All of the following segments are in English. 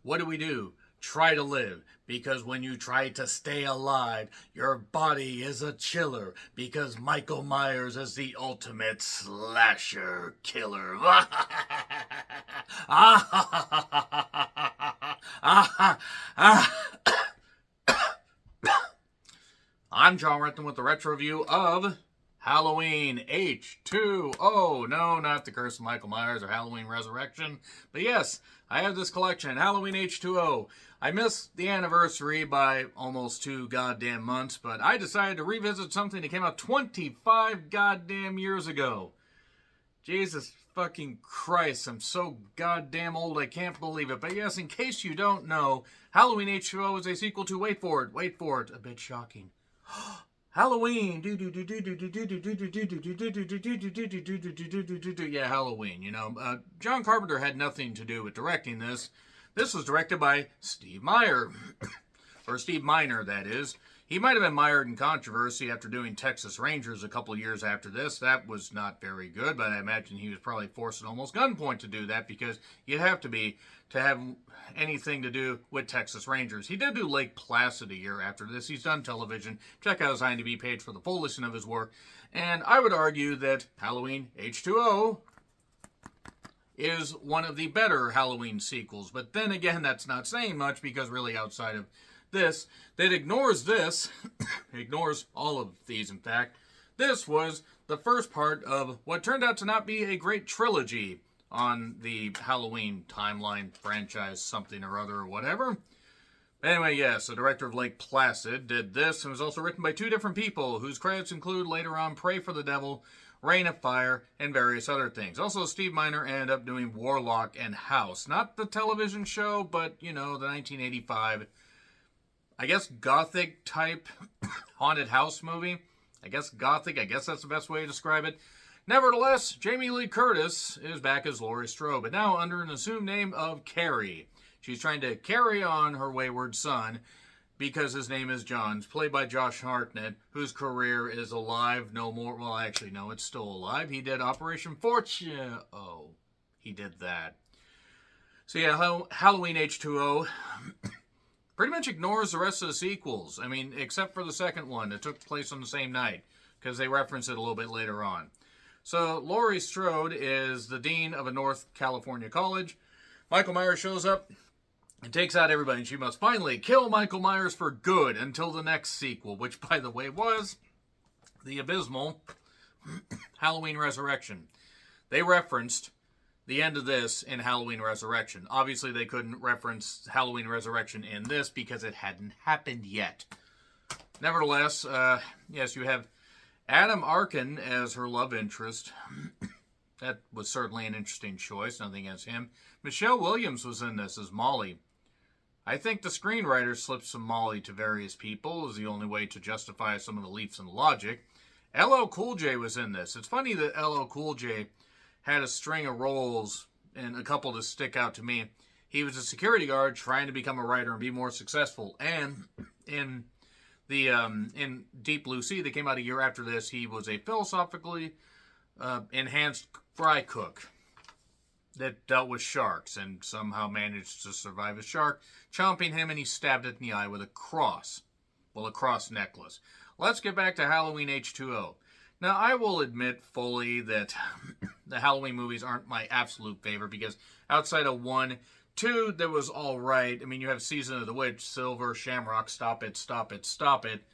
what do? Try to live. Because when you try to stay alive, your body is a chiller. Because Michael Myers is the ultimate slasher killer. I'm John Renton with the retro review of Halloween H20. No, not the Curse of Michael Myers or Halloween Resurrection. But yes, I have this collection, Halloween H20. I missed the anniversary by almost 2 goddamn months, but I decided to revisit something that came out 25 goddamn years ago. Jesus fucking Christ, I'm so goddamn old I can't believe it. But yes, in case you don't know, Halloween H20 is a sequel to, wait for it, a bit shocking, Halloween. Yeah, Halloween. John Carpenter had nothing to do with directing this. This was directed by Steve Myer, or Steve Miner, that is. He might have been mired in controversy after doing Texas Rangers a couple years after this. That was not very good, but I imagine he was probably forced at almost gunpoint to do that because you'd have to be to have anything to do with Texas Rangers. He did do Lake Placid a year after this. He's done television. Check out his IMDb page for the full list of his work. And I would argue that Halloween H20 is one of the better Halloween sequels. But then again, that's not saying much because really outside of this, that ignores this, ignores all of these in fact, this was the first part of what turned out to not be a great trilogy on the Halloween timeline franchise, something or other or whatever. Anyway, yes, the director of Lake Placid did this and was also written by 2 different people whose credits include later on Pray for the Devil, Reign of Fire, and various other things. Also, Steve Miner ended up doing Warlock and House. Not the television show, but, the 1985, I guess, gothic type haunted house movie. I guess gothic, that's the best way to describe it. Nevertheless, Jamie Lee Curtis is back as Laurie Strode, but now under an assumed name of Carrie. She's trying to carry on her wayward son because his name is John, played by Josh Hartnett, whose career is alive no more. Well, actually, no, it's still alive. He did Operation Fortune. Oh, he did that. So yeah, Halloween H20 pretty much ignores the rest of the sequels. I mean, except for the second one that took place on the same night, because they reference it a little bit later on. So, Laurie Strode is the dean of a North California college. Michael Myers shows up and takes out everybody, and she must finally kill Michael Myers for good until the next sequel, which, by the way, was the abysmal Halloween Resurrection. They referenced the end of this in Halloween Resurrection. Obviously, they couldn't reference Halloween Resurrection in this because it hadn't happened yet. Nevertheless, yes, you have Adam Arkin as her love interest. That was certainly an interesting choice, nothing against him. Michelle Williams was in this as Molly. I think the screenwriter slipped some Molly to various people is the only way to justify some of the leaps in logic. LL Cool J was in this. It's funny that LL Cool J had a string of roles, and a couple that stick out to me. He was a security guard trying to become a writer and be more successful. And in Deep Blue Sea, that came out a year after this, he was a philosophically enhanced fry cook that dealt with sharks and somehow managed to survive a shark chomping him, and he stabbed it in the eye with a cross. Well, a cross necklace. Let's get back to Halloween H20. Now, I will admit fully that the Halloween movies aren't my absolute favorite because outside of 1, 2, that was all right. I mean, you have Season of the Witch, Silver, Shamrock, Stop It, Stop It, Stop It.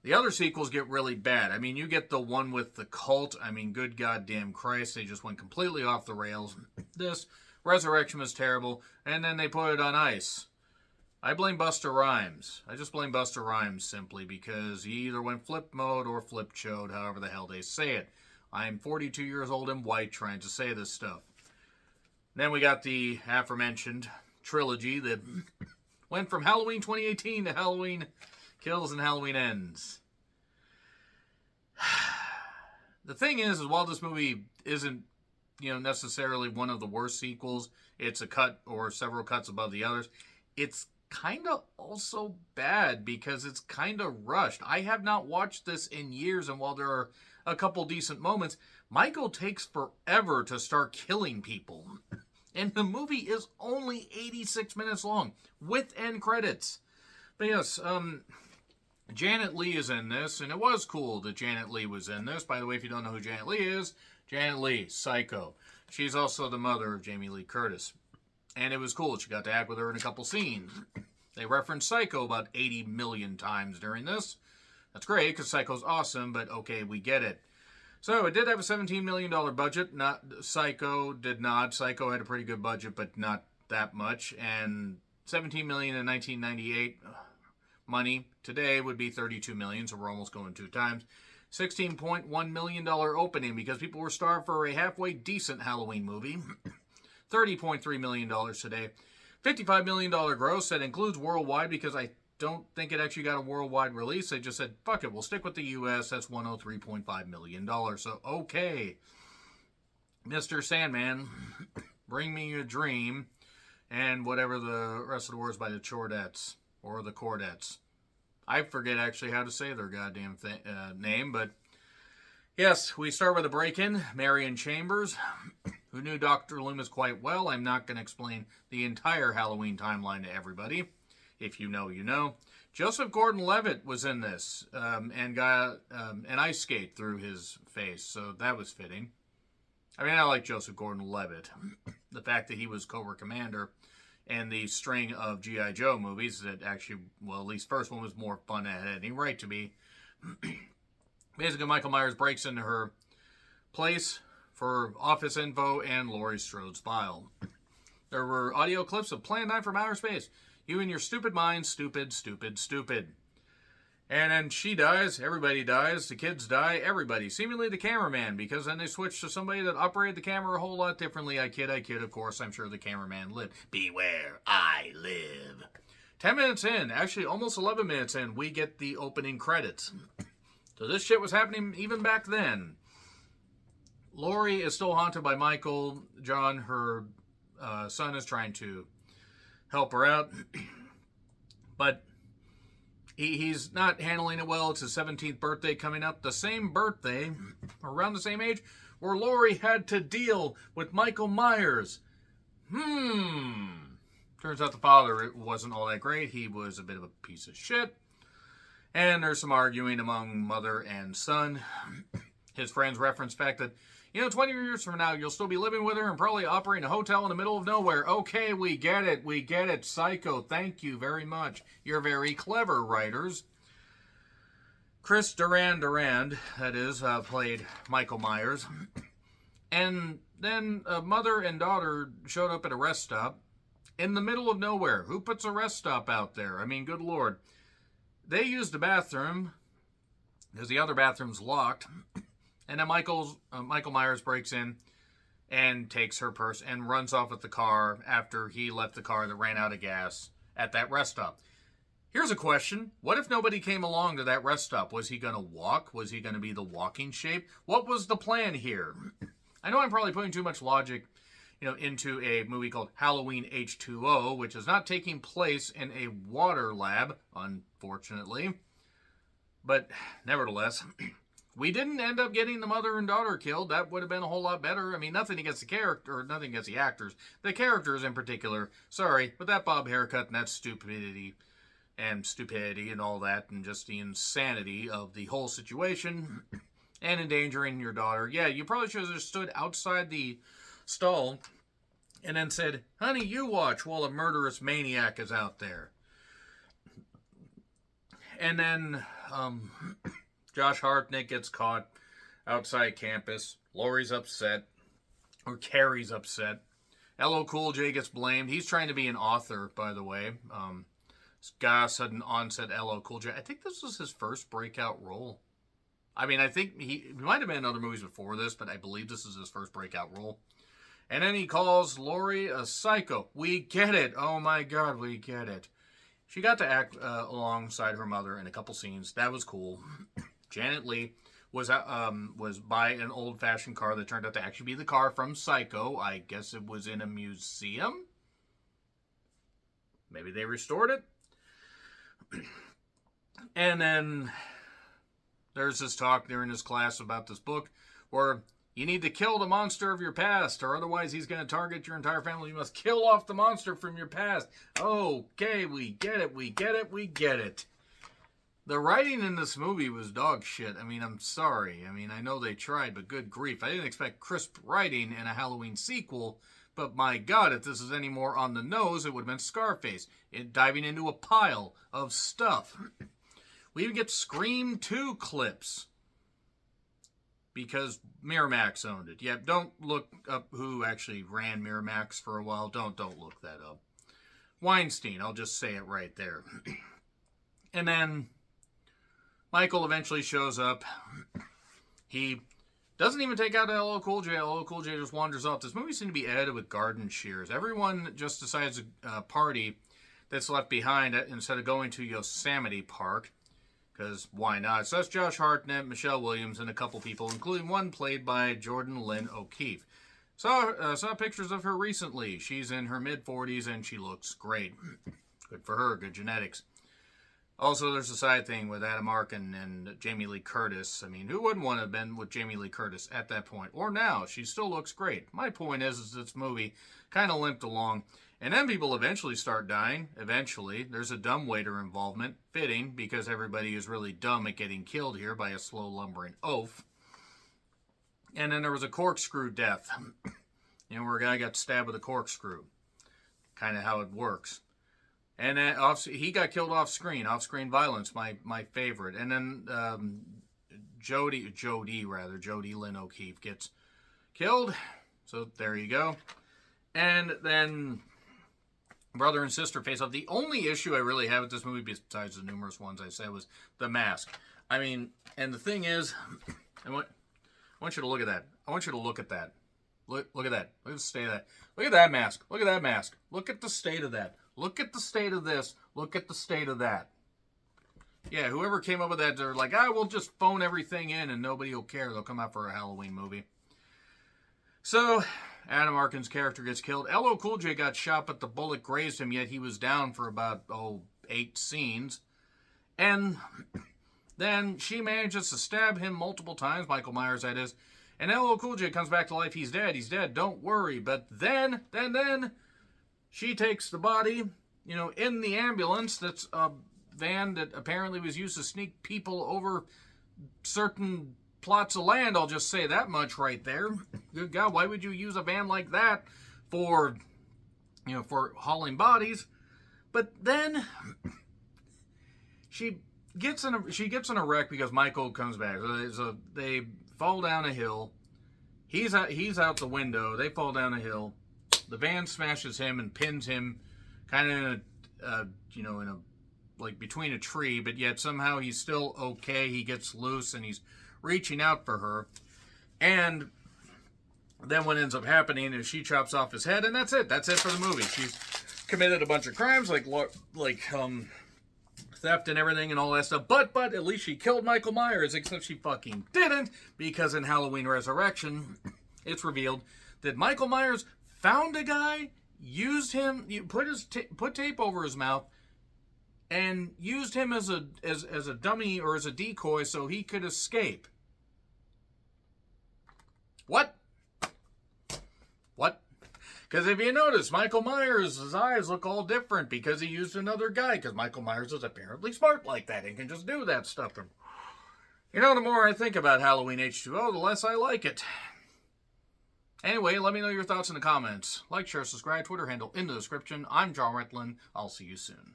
The other sequels get really bad. I mean, you get the one with the cult. I mean, good goddamn Christ, they just went completely off the rails. This, Resurrection was terrible, and then they put it on ice. I blame Busta Rhymes. I just blame Busta Rhymes simply because he either went flip mode or flip chode, however the hell they say it. I'm 42 years old and white trying to say this stuff. Then we got the aforementioned trilogy that went from Halloween 2018 to Halloween Kills and Halloween Ends. The thing is while this movie isn't, necessarily one of the worst sequels, it's a cut or several cuts above the others, it's kind of also bad because it's kind of rushed. I have not watched this in years, and while there are a couple decent moments, Michael takes forever to start killing people. And the movie is only 86 minutes long, with end credits. But yes, Janet Leigh is in this, and it was cool that Janet Leigh was in this. By the way, if you don't know who Janet Leigh is, Janet Leigh, Psycho. She's also the mother of Jamie Lee Curtis. And it was cool. She got to act with her in a couple scenes. They referenced Psycho about 80 million times during this. That's great, because Psycho's awesome, but okay, we get it. So, it did have a $17 million budget. Psycho did not. Psycho had a pretty good budget, but not that much. And $17 million in 1998 money today would be $32 million, so we're almost going 2 times. $16.1 million opening, because people were starved for a halfway decent Halloween movie. $30.3 million today. $55 million gross. That includes worldwide, because I don't think it actually got a worldwide release. They just said, fuck it, we'll stick with the U.S. That's $103.5 million. So, okay. Mr. Sandman, Bring Me a Dream, and whatever the rest of the words by the Chordettes, or the Cordettes. I forget actually how to say their goddamn name, but yes, we start with a break-in. Marion Chambers, who knew Dr. Loomis quite well. I'm not going to explain the entire Halloween timeline to everybody. If you know, you know. Joseph Gordon-Levitt was in this and got an ice skate through his face, so that was fitting. I mean, I like Joseph Gordon-Levitt. The fact that he was Cobra Commander and the string of G.I. Joe movies that actually, well, at least first one was more fun and had any right to be. Basically, Michael Myers breaks into her place for office info and Laurie Strode's file. There were audio clips of Plan 9 from Outer Space. You and your stupid mind, stupid, stupid, stupid. And then she dies, everybody dies, the kids die, everybody. Seemingly the cameraman, because then they switched to somebody that operated the camera a whole lot differently. I kid, of course, I'm sure the cameraman lived. Beware, I live. 10 minutes in, actually almost 11 minutes in, we get the opening credits. So this shit was happening even back then. Laurie is still haunted by Michael. John, her son, is trying to help her out. But he's not handling it well. It's his 17th birthday coming up. The same birthday, around the same age, where Laurie had to deal with Michael Myers. Turns out the father wasn't all that great. He was a bit of a piece of shit. And there's some arguing among mother and son. His friends reference the fact that, 20 years from now, you'll still be living with her and probably operating a hotel in the middle of nowhere. Okay, we get it. Psycho, thank you very much. You're very clever, writers. Chris Durand, that is, played Michael Myers. And then a mother and daughter showed up at a rest stop in the middle of nowhere. Who puts a rest stop out there? I mean, good Lord. They used the bathroom because the other bathroom's locked. And then Michael Myers breaks in and takes her purse and runs off with the car after he left the car that ran out of gas at that rest stop. Here's a question. What if nobody came along to that rest stop? Was he going to walk? Was he going to be the walking shape? What was the plan here? I know I'm probably putting too much logic, into a movie called Halloween H20, which is not taking place in a water lab, unfortunately. But nevertheless, we didn't end up getting the mother and daughter killed. That would have been a whole lot better. I mean, nothing against the character, or nothing against the actors. The characters in particular, sorry, but that bob haircut and that stupidity and all that, and just the insanity of the whole situation, and endangering your daughter. Yeah, you probably should have just stood outside the stall and then said, honey, you watch while a murderous maniac is out there. And then, Josh Hartnett gets caught outside campus. Laurie's upset. Or Carrie's upset. LL Cool J gets blamed. He's trying to be an author, by the way. This guy sudden onset LL Cool J. I think this was his first breakout role. I mean, I think he might have been in other movies before this, but I believe this is his first breakout role. And then he calls Laurie a psycho. We get it. Oh my God, we get it. She got to act alongside her mother in a couple scenes. That was cool. Janet Leigh was by an old-fashioned car that turned out to actually be the car from Psycho. I guess it was in a museum. Maybe they restored it. And then there's this talk during this class about this book where You need to kill the monster of your past, or otherwise he's going to target your entire family. You must kill off the monster from your past. Okay, we get it, we get it, we get it. The writing in this movie was dog shit. I mean, I'm sorry. I mean, I know they tried, but good grief. I didn't expect crisp writing in a Halloween sequel, but my God, if this is any more on the nose, it would have been Scarface. Diving into a pile of stuff. We even get Scream 2 clips. Because Miramax owned it. Yeah, don't look up who actually ran Miramax for a while. Don't look that up. Weinstein, I'll just say it right there. And then Michael eventually shows up. He doesn't even take out LL Cool J. LL Cool J just wanders off. This movie seemed to be edited with garden shears. Everyone just decides a party that's left behind instead of going to Yosemite Park. Because why not? So that's Josh Hartnett, Michelle Williams, and a couple people, including one played by Jordan Lynn O'Keefe. Saw pictures of her recently. She's in her mid-40s, and she looks great. Good for her. Good genetics. Also, there's a side thing with Adam Arkin and Jamie Lee Curtis. I mean, who wouldn't want to have been with Jamie Lee Curtis at that point? Or now. She still looks great. My point is this movie kind of limped along. And then people eventually start dying. Eventually. There's a dumbwaiter involvement. Fitting, because everybody is really dumb at getting killed here by a slow lumbering oaf. And then there was a corkscrew death. Where a guy got stabbed with a corkscrew. Kind of how it works. And then he got killed off screen. Off-screen violence, my favorite. And then Jody Lynn O'Keefe gets killed. So there you go. And then brother and sister face off. The only issue I really have with this movie, besides the numerous ones I said, was the mask. I mean, and the thing is, I want you to look at that. I want you to look at that. Look at that. Look at the state of that. Look at that mask. Look at that mask. Look at the state of that. Look at the state of this. Look at the state of that. Yeah, whoever came up with that, they're like, we'll just phone everything in and nobody will care. They'll come out for a Halloween movie. So, Adam Arkin's character gets killed. LL Cool J got shot, but the bullet grazed him, yet he was down for about, 8 scenes. And then she manages to stab him multiple times, Michael Myers, that is. And LL Cool J comes back to life. He's dead, don't worry. But then, she takes the body, in the ambulance. That's a van that apparently was used to sneak people over certain plots of land. I'll just say that much right there. Good God, why would you use a van like that for hauling bodies? But then she gets in a wreck because Michael comes back. So they fall down a hill. He's out the window. They fall down a hill. The van smashes him and pins him kind of in a like between a tree, but yet somehow he's still okay. He gets loose and he's reaching out for her. And then what ends up happening is she chops off his head, and that's it. That's it for the movie. She's committed a bunch of crimes like theft and everything and all that stuff. But at least she killed Michael Myers, except she fucking didn't, because in Halloween Resurrection, it's revealed that Michael Myers found a guy, used him, put tape over his mouth, and used him as a dummy or as a decoy so he could escape. What? Because if you notice, Michael Myers' eyes look all different because he used another guy. Because Michael Myers is apparently smart like that and can just do that stuff. And, the more I think about Halloween H20, the less I like it. Anyway, let me know your thoughts in the comments. Like, share, subscribe, Twitter handle in the description. I'm John Retlin. I'll see you soon.